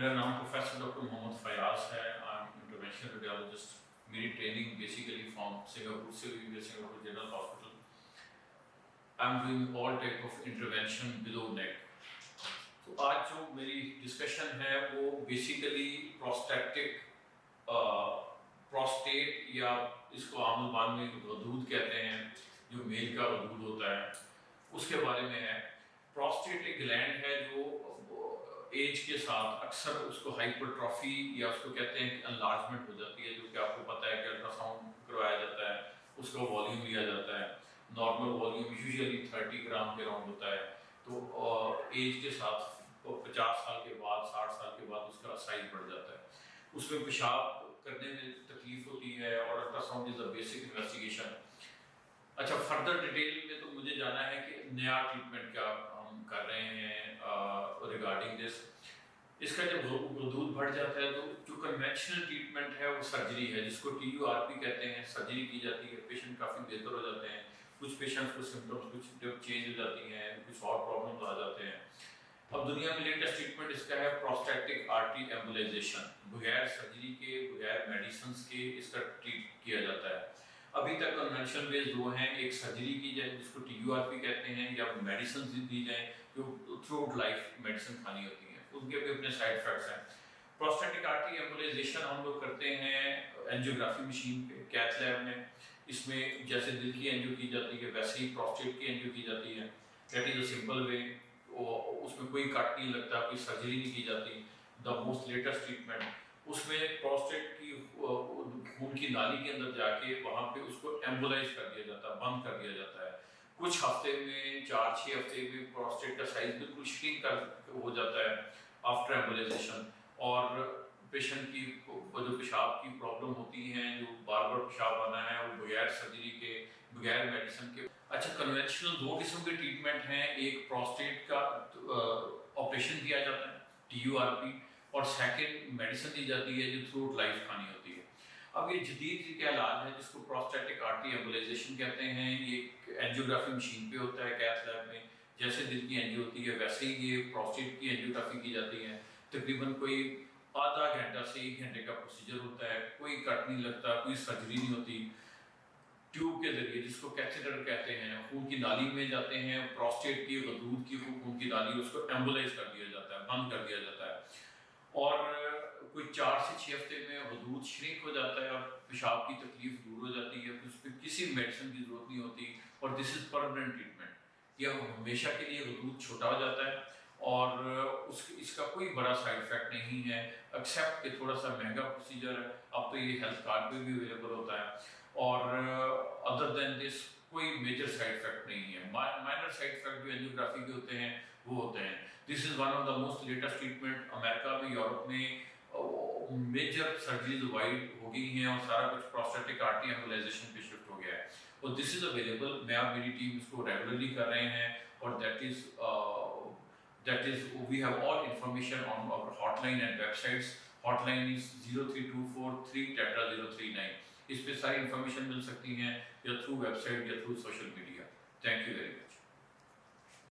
मेरा नाम professor doctor Mohammad Fayaz है। I am interventional radiologist. मेरी ट्रेनिंग बेसिकली फ्रॉम सिंगापुर से हुई है, Singapore general hospital. I am doing all type of intervention below neck. तो आज जो मेरी डिस्कशन है वो बेसिकली प्रोस्टेट या इसको आम ज़बान में वदूद कहते हैं, जो मेल का वदूद होता है, उसके बारे में है। प्रोस्टेट एक ग्लैंड है जो एज के साथ अक्सर उसको हाइपरट्रॉफी या उसको कहते हैं कि अनलार्जमेंट हो जाती है, जो कि आपको पता है कि अल्ट्रासाउंड करवाया जाता है, उसका वॉल्यूम लिया जाता है। नॉर्मल वॉल्यूम यूजुअली 30 ग्राम के राउंड होता है। तो एज के साथ 50 साल के बाद 60 साल के बाद उसका साइज बढ़ जाता है। उसमें पेशाब करने में तकलीफ होती है और ultrasound is the basic investigation. अच्छा, फर्दर डिटेल में तो मुझे जाना है कि नया ट्रीटमेंट क्या हम कर रहे हैं रिगार्डिंग दिस। इसका जब दूध बढ़ जाता है तो जो कन्वेंशनल ट्रीटमेंट है वो सर्जरी है, जिसको TURP कहते हैं। सर्जरी की जाती है, पेशेंट काफ़ी बेहतर हो जाते हैं। कुछ पेशेंट्स को सिम्टम्स कुछ चेंज हो जाती हैं, कुछ और प्रॉब्लम्स आ जाते हैं। अब दुनिया में लेटेस्ट ट्रीटमेंट इसका है प्रोस्टैटिक आर्टरी एम्बोलाइजेशन। बगैर सर्जरी के, बगैर मेडिसिन के इसका ट्रीट किया जाता है। अभी तक कन्वेंशनल बेस्ड दो हैं, एक सर्जरी की जाए जिसको TURP कहते हैं, या मेडिसिन दी जाए जो थ्रू आउट लाइफ मेडिसिन खानी होती हैं, उनके भी अपने साइड इफेक्ट्स हैं। प्रोस्टैटिक आर्टरी एम्बोलाइजेशन हम लोग करते हैं एंजियोग्राफी मशीन पे, कैथ लैब में। इसमें जैसे दिल की एंजियो की जाती है वैसे ही प्रोस्टेट की एंजियो की जाती है। That is a simple way. उसमें कोई कट नहीं लगता, कोई सर्जरी नहीं की जाती। द मोस्ट लेटेस्ट ट्रीटमेंट उसमें प्रोस्टेट की खून की नाली के अंदर जाके वहाँ पे उसको एम्बोलाइज कर दिया जाता है, बंद कर दिया जाता है। कुछ हफ्ते में 4-6 हफ्ते में प्रोस्टेट का साइज बिल्कुल श्रिंक हो जाता है आफ्टर एम्बोलाइजेशन। और पेशेंट की जो पेशाब की प्रॉब्लम होती है, जो बार बार पेशाब आना है, वो बगैर सर्जरी के, बगैर मेडिसिन के। अच्छा, कन्वेंशनल दो किस्म के ट्रीटमेंट हैं। एक प्रोस्टेट का ऑपरेशन किया जाता है TURP, और सेकंड मेडिसिन दी जाती है जो थ्रू आउट लाइफ खानी होती है। अब ये जदीद का इलाज है जिसको प्रोस्टैटिक आर्टरी एम्बोलाइजेशन कहते हैं। ये एंजियोग्राफी मशीन पे होता है कैथ लैब में। जैसे दिल की एंजियो होती है वैसे ही ये प्रोस्टेट की एंजियोग्राफी की जाती है। तकरीबन कोई आधा घंटा से 1 घंटे का प्रोसीजर होता है। कोई कट नहीं लगता, कोई सर्जरी नहीं होती। ट्यूब के जरिए, जिसको कैथेटर कहते हैं, खून की नाली में जाते हैं। प्रोस्टेट की दूध की खून की नाली, उसको एम्बोलाइज कर दिया जाता है, बंद कर दिया जाता है। और कोई 4 से 6 हफ्ते में वदूद श्रिंक हो जाता है और पेशाब की तकलीफ दूर हो जाती है। उस पर किसी मेडिसिन की जरूरत नहीं होती। और दिस इज परमानेंट ट्रीटमेंट। यह हमेशा के लिए वदूद छोटा हो जाता है और इसका कोई बड़ा साइड इफेक्ट नहीं है, एक्सेप्ट कि थोड़ा सा महंगा प्रोसीजर है। अब तो ये हेल्थ कार्ड पे भी अवेलेबल होता है। और अदर देन दिस कोई मेजर साइड इफेक्ट नहीं है। माइनर साइड इफेक्ट जो एंजियोग्राफी के होते हैं वो होते हैं। This is one of the most latest treatment. America में, यूरोप में मेजर सर्जरीज वाइड हो गई हैं और सारा कुछ प्रोस्टैटिक आर्टरी एम्बोलाइजेशन पे शिफ्ट हो गया है। और दिस इज अवेलेबल। मैं और मेरी टीम इसको रेगुलरली कर रहे हैं। और that is we have all information on our hotline and websites. Hotline is 0324-3-039। इस पे सारी इंफॉर्मेशन मिल सकती हैं या थ्रू वेबसाइट या through social media. Thank you very much.